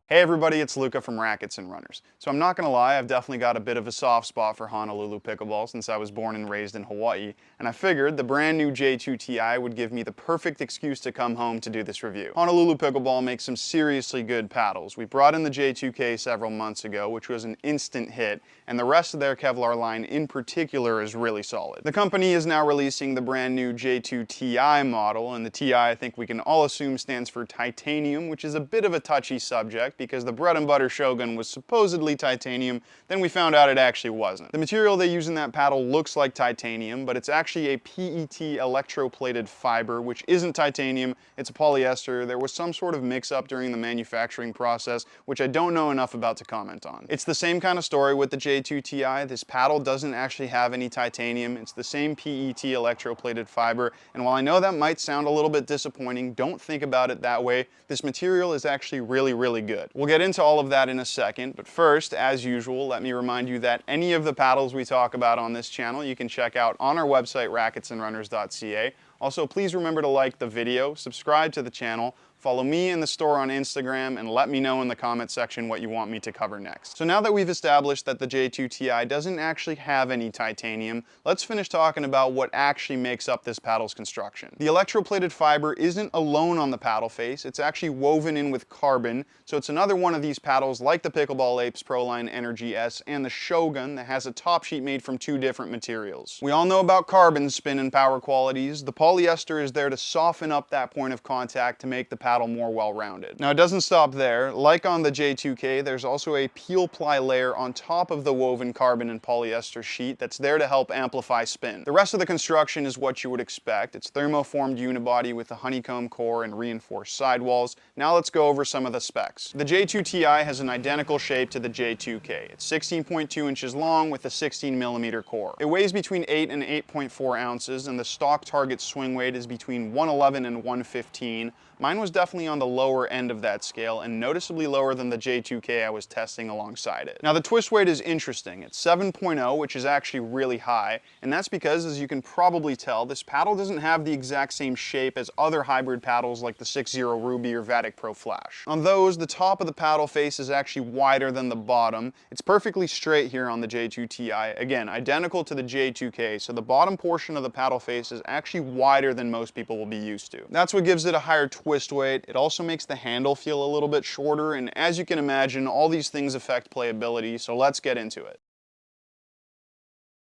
Hey everybody, it's Luca from Rackets Runners. So I'm not gonna lie, I've definitely got a bit of a soft spot for Honolulu Pickleball since I was born and raised in Hawaii, and I figured the brand new J2Ti would give me the perfect excuse to come home to do this review. Honolulu Pickleball makes some seriously good paddles. We brought in the J2K several months ago, which was an instant hit, and the rest of their Kevlar line in particular is really solid. The company is now releasing the brand new J2Ti model, and the Ti I think we can all assume stands for titanium, which is a bit of a touchy subject because the bread and butter Shogun was supposedly titanium, then we found out it actually wasn't. The material they use in that paddle looks like titanium, but it's actually a PET electroplated fiber, which isn't titanium, it's a polyester. There was some sort of mix-up during the manufacturing process, which I don't know enough about to comment on. It's the same kind of story with the J2Ti. This paddle doesn't actually have any titanium. It's the same PET electroplated fiber, and while I know that might sound a little bit disappointing, don't think about it that way. This material is actually really good. We'll get into all of that in a second, but first, as usual, let me remind you that any of the paddles we talk about on this channel you can check out on our website, racketsandrunners.ca. Also, please remember to like the video, subscribe to the channel, follow me in the store on Instagram, and let me know in the comment section what you want me to cover next. So now that we've established that the J2Ti doesn't actually have any titanium, let's finish talking about what actually makes up this paddle's construction. The electroplated fiber isn't alone on the paddle face, it's actually woven in with carbon, so it's another one of these paddles like the Pickleball Apes Proline Energy S and the Shogun that has a top sheet made from two different materials. We all know about carbon's spin and power qualities. The polyester is there to soften up that point of contact to make the paddle more well-rounded. Now it doesn't stop there. Like on the J2K, there's also a peel ply layer on top of the woven carbon and polyester sheet that's there to help amplify spin. The rest of the construction is what you would expect. It's thermoformed unibody with a honeycomb core and reinforced sidewalls. Now let's go over some of the specs. The J2Ti has an identical shape to the J2K. It's 16.2 inches long with a 16mm core. It weighs between 8 and 8.4 ounces, and the stock target swing weight is between 111 and 115. Mine was definitely on the lower end of that scale and noticeably lower than the J2K I was testing alongside it. Now the twist weight is interesting. It's 7.0, which is actually really high, and that's because, as you can probably tell, this paddle doesn't have the exact same shape as other hybrid paddles like the 6.0 Ruby or Vatic Pro Flash. On those, the top of the paddle face is actually wider than the bottom. It's perfectly straight here on the J2Ti. Again, identical to the J2K, so the bottom portion of the paddle face is actually wider than most people will be used to. That's what gives it a higher twist weight. It also makes the handle feel a little bit shorter, and as you can imagine, all these things affect playability, so let's get into it.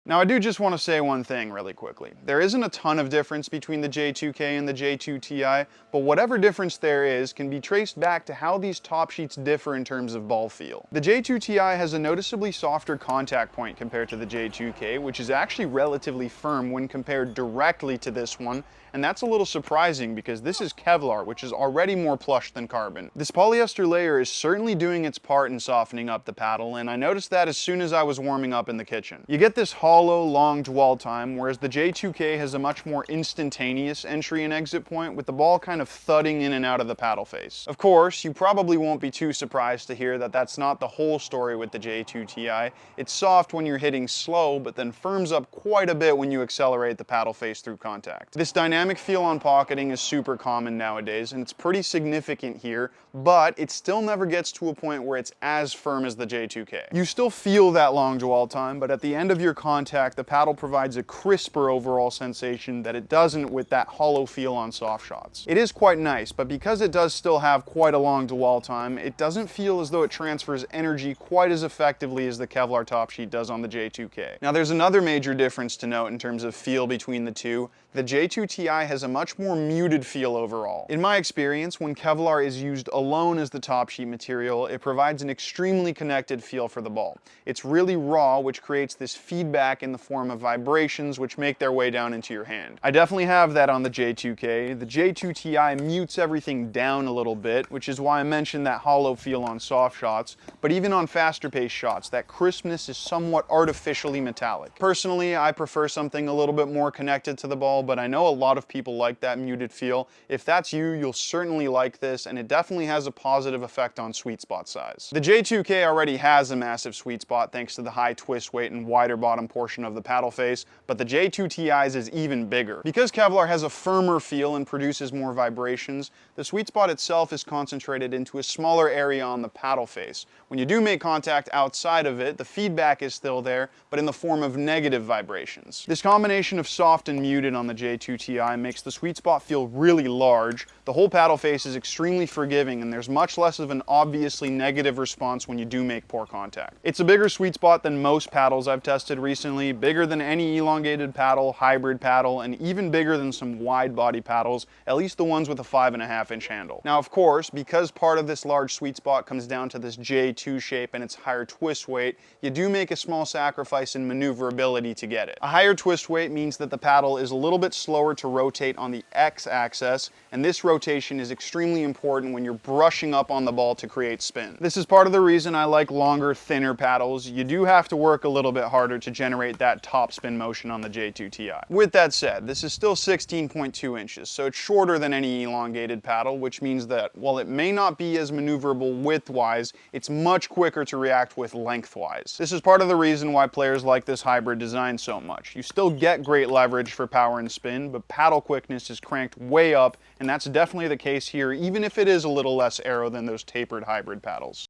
Now I do just want to say one thing really quickly. There isn't a ton of difference between the J2K and the J2Ti, but whatever difference there is can be traced back to how these top sheets differ in terms of ball feel. The J2Ti has a noticeably softer contact point compared to the J2K, which is actually relatively firm when compared directly to this one, and that's a little surprising because this is Kevlar, which is already more plush than carbon. This polyester layer is certainly doing its part in softening up the paddle, and I noticed that as soon as I was warming up in the kitchen. You get this hollow, long dwell time, whereas the J2K has a much more instantaneous entry and exit point, with the ball kind of thudding in and out of the paddle face. Of course, you probably won't be too surprised to hear that that's not the whole story with the J2Ti. It's soft when you're hitting slow, but then firms up quite a bit when you accelerate the paddle face through contact. This dynamic feel on pocketing is super common nowadays, and it's pretty significant here, but it still never gets to a point where it's as firm as the J2K. You still feel that long dwell time, but at the end of your contact, the paddle provides a crisper overall sensation that it doesn't with that hollow feel on soft shots. It is quite nice, but because it does still have quite a long dwell time, it doesn't feel as though it transfers energy quite as effectively as the Kevlar top sheet does on the J2K. Now there's another major difference to note in terms of feel between the two. The J2Ti has a much more muted feel overall. In my experience, when Kevlar is used alone as the top sheet material, it provides an extremely connected feel for the ball. It's really raw, which creates this feedback in the form of vibrations which make their way down into your hand. I definitely have that on the J2K. The J2Ti mutes everything down a little bit, which is why I mentioned that hollow feel on soft shots, but even on faster paced shots, that crispness is somewhat artificially metallic. Personally, I prefer something a little bit more connected to the ball, but I know a lot of people like that muted feel. If that's you, you'll certainly like this, and it definitely has a positive effect on sweet spot size. The J2K already has a massive sweet spot thanks to the high twist weight and wider bottom portion portion of the paddle face, but the J2Ti's is even bigger. Because Kevlar has a firmer feel and produces more vibrations, the sweet spot itself is concentrated into a smaller area on the paddle face. When you do make contact outside of it, the feedback is still there, but in the form of negative vibrations. This combination of soft and muted on the J2Ti makes the sweet spot feel really large. The whole paddle face is extremely forgiving, and there's much less of an obviously negative response when you do make poor contact. It's a bigger sweet spot than most paddles I've tested recently, bigger than any elongated paddle, hybrid paddle, and even bigger than some wide body paddles, at least the ones with a 5.5-inch handle. Now, of course, because part of this large sweet spot comes down to this J2 shape and its higher twist weight, you do make a small sacrifice in maneuverability to get it. A higher twist weight means that the paddle is a little bit slower to rotate on the X-axis, and this rotation is extremely important when you're brushing up on the ball to create spin. This is part of the reason I like longer, thinner paddles. You do have to work a little bit harder to generate that top spin motion on the J2Ti. With that said, this is still 16.2 inches, so it's shorter than any elongated paddle, which means that while it may not be as maneuverable width-wise, it's much quicker to react with lengthwise. This is part of the reason why players like this hybrid design so much. You still get great leverage for power and spin, but paddle quickness is cranked way up, and that's definitely the case here, even if it is a little less aero than those tapered hybrid paddles.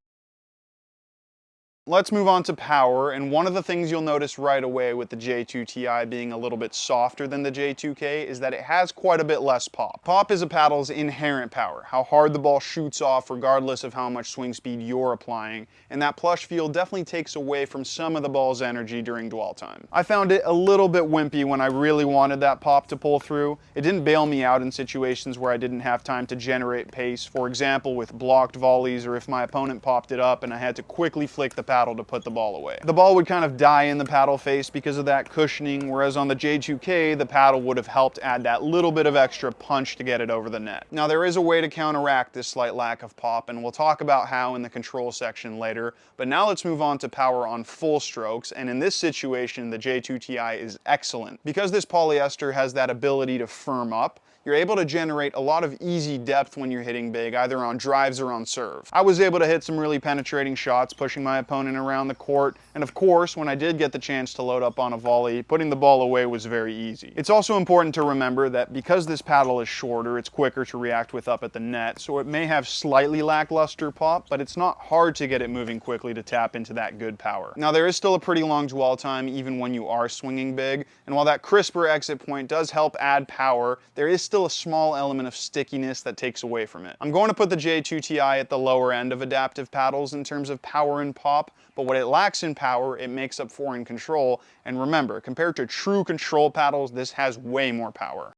Let's move on to power, and one of the things you'll notice right away with the J2Ti being a little bit softer than the J2K is that it has quite a bit less pop. Pop is a paddle's inherent power, how hard the ball shoots off regardless of how much swing speed you're applying, and that plush feel definitely takes away from some of the ball's energy during dwell time. I found it a little bit wimpy when I really wanted that pop to pull through. It didn't bail me out in situations where I didn't have time to generate pace, for example with blocked volleys or if my opponent popped it up and I had to quickly flick the paddle to put the ball away. The ball would kind of die in the paddle face because of that cushioning, whereas on the J2K, the paddle would have helped add that little bit of extra punch to get it over the net. Now, there is a way to counteract this slight lack of pop, and we'll talk about how in the control section later, but now let's move on to power on full strokes, and in this situation, the J2Ti is excellent. Because this polyester has that ability to firm up, you're able to generate a lot of easy depth when you're hitting big, either on drives or on serve. I was able to hit some really penetrating shots, pushing my opponent around the court, and of course, when I did get the chance to load up on a volley, putting the ball away was very easy. It's also important to remember that because this paddle is shorter, it's quicker to react with up at the net, so it may have slightly lackluster pop, but it's not hard to get it moving quickly to tap into that good power. Now, there is still a pretty long dwell time even when you are swinging big, and while that crisper exit point does help add power, there is still a small element of stickiness that takes away from it. I'm going to put the J2Ti at the lower end of adaptive paddles in terms of power and pop, but what it lacks in power, it makes up for in control, and remember, compared to true control paddles, this has way more power.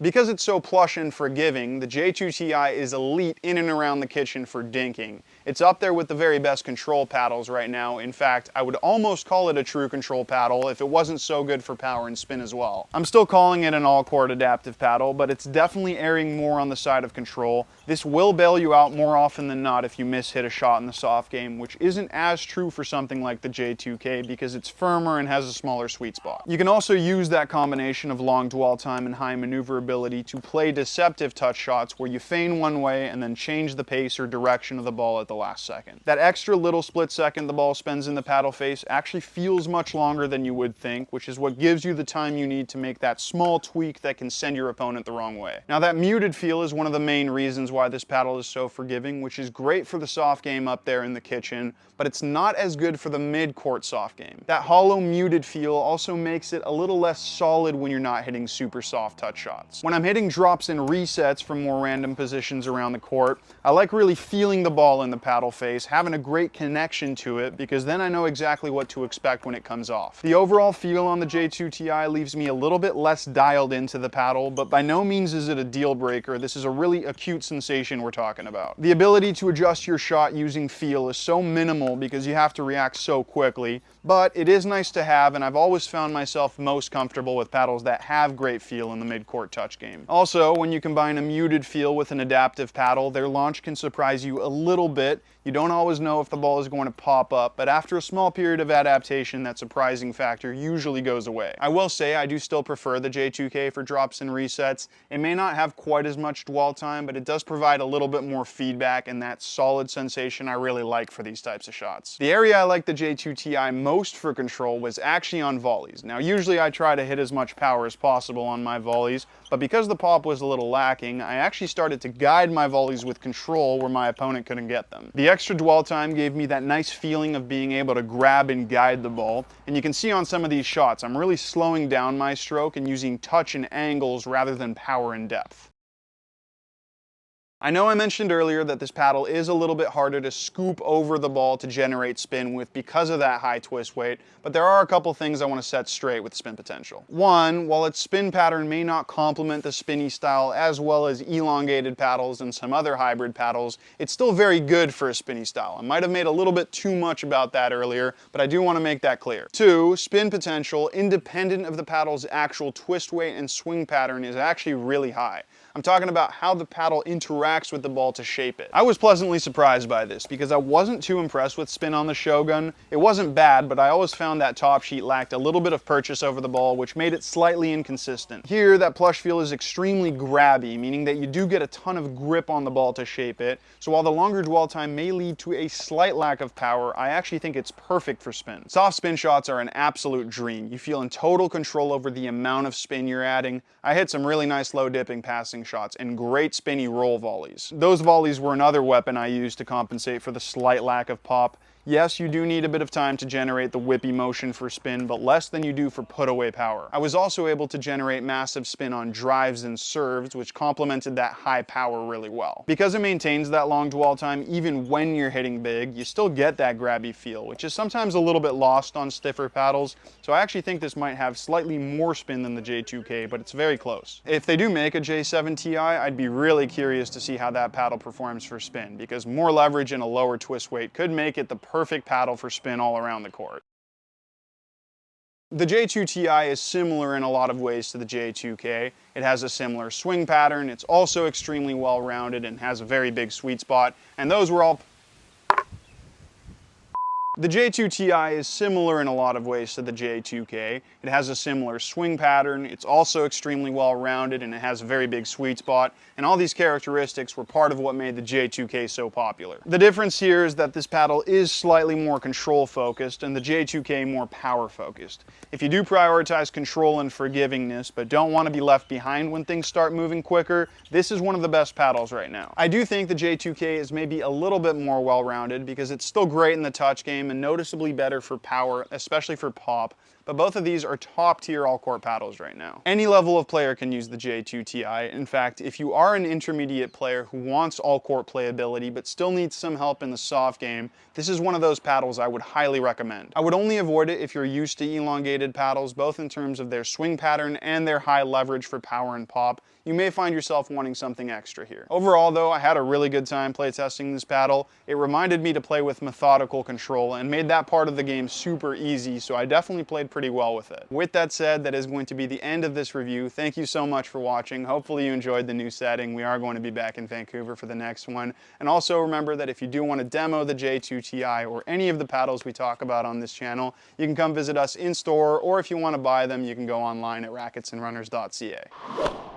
Because it's so plush and forgiving, the J2Ti is elite in and around the kitchen for dinking. It's up there with the very best control paddles right now. In fact, I would almost call it a true control paddle if it wasn't so good for power and spin as well. I'm still calling it an all-court adaptive paddle, but it's definitely erring more on the side of control. This will bail you out more often than not if you miss-hit a shot in the soft game, which isn't as true for something like the J2K because it's firmer and has a smaller sweet spot. You can also use that combination of long dwell time and high maneuverability to play deceptive touch shots where you feign one way and then change the pace or direction of the ball at the last second. That extra little split second the ball spends in the paddle face actually feels much longer than you would think, which is what gives you the time you need to make that small tweak that can send your opponent the wrong way. Now, that muted feel is one of the main reasons why this paddle is so forgiving, which is great for the soft game up there in the kitchen, but it's not as good for the mid-court soft game. That hollow muted feel also makes it a little less solid when you're not hitting super soft touch shots. When I'm hitting drops and resets from more random positions around the court, I like really feeling the ball in the paddle face, having a great connection to it, because then I know exactly what to expect when it comes off. The overall feel on the J2Ti leaves me a little bit less dialed into the paddle, but by no means is it a deal breaker. This is a really acute sensation we're talking about. The ability to adjust your shot using feel is so minimal because you have to react so quickly, but it is nice to have, and I've always found myself most comfortable with paddles that have great feel in the mid-court touch touch game. Also, when you combine a muted feel with an adaptive paddle, their launch can surprise you a little bit. You don't always know if the ball is going to pop up, but after a small period of adaptation, that surprising factor usually goes away. I will say I do still prefer the J2K for drops and resets. It may not have quite as much dwell time, but it does provide a little bit more feedback and that solid sensation I really like for these types of shots. The area I like the J2Ti most for control was actually on volleys. Now usually I try to hit as much power as possible on my volleys, but because the pop was a little lacking, I actually started to guide my volleys with control where my opponent couldn't get them. The extra dwell time gave me that nice feeling of being able to grab and guide the ball, and you can see on some of these shots I'm really slowing down my stroke and using touch and angles rather than power and depth. I know I mentioned earlier that this paddle is a little bit harder to scoop over the ball to generate spin with because of that high twist weight, but there are a couple things I want to set straight with spin potential. One, while its spin pattern may not complement the spinny style as well as elongated paddles and some other hybrid paddles, it's still very good for a spinny style. I might have made a little bit too much about that earlier, but I do want to make that clear. Two, spin potential, independent of the paddle's actual twist weight and swing pattern, is actually really high. I'm talking about how the paddle interacts with the ball to shape it. I was pleasantly surprised by this because I wasn't too impressed with spin on the Shogun. It wasn't bad, but I always found that top sheet lacked a little bit of purchase over the ball, which made it slightly inconsistent. Here, that plush feel is extremely grabby, meaning that you do get a ton of grip on the ball to shape it. So while the longer dwell time may lead to a slight lack of power, I actually think it's perfect for spin. Soft spin shots are an absolute dream. You feel in total control over the amount of spin you're adding. I hit some really nice low dipping passing shots and great spinny roll volleys. Those volleys were another weapon I used to compensate for the slight lack of pop. Yes, you do need a bit of time to generate the whippy motion for spin, but less than you do for put-away power. I was also able to generate massive spin on drives and serves, which complemented that high power really well. Because it maintains that long dwell time, even when you're hitting big, you still get that grabby feel, which is sometimes a little bit lost on stiffer paddles, so I actually think this might have slightly more spin than the J2K, but it's very close. If they do make a J7Ti, I'd be really curious to see how that paddle performs for spin, because more leverage and a lower twist weight could make it the perfect paddle for spin all around the court. The J2Ti is similar in a lot of ways to the J2K. It has a similar swing pattern, it's also extremely well-rounded and has a very big sweet spot, and those were all... The J2Ti is similar in a lot of ways to the J2K. It has a similar swing pattern, it's also extremely well-rounded, and it has a very big sweet spot, and all these characteristics were part of what made the J2K so popular. The difference here is that this paddle is slightly more control-focused, and the J2K more power-focused. If you do prioritize control and forgivingness, but don't want to be left behind when things start moving quicker, this is one of the best paddles right now. I do think the J2K is maybe a little bit more well-rounded because it's still great in the touch game and noticeably better for power, especially for pop, but both of these are top tier all-court paddles right now. Any level of player can use the J2Ti. In fact, if you are an intermediate player who wants all-court playability but still needs some help in the soft game, this is one of those paddles I would highly recommend. I would only avoid it if you're used to elongated paddles, both in terms of their swing pattern and their high leverage for power and pop. You may find yourself wanting something extra here. Overall though, I had a really good time playtesting this paddle. It reminded me to play with methodical control and made that part of the game super easy, so I definitely played pretty well with it. With that said, that is going to be the end of this review. Thank you so much for watching. Hopefully you enjoyed the new setting. We are going to be back in Vancouver for the next one. And also remember that if you do want to demo the J2Ti or any of the paddles we talk about on this channel, you can come visit us in store, or if you want to buy them, you can go online at racketsandrunners.ca.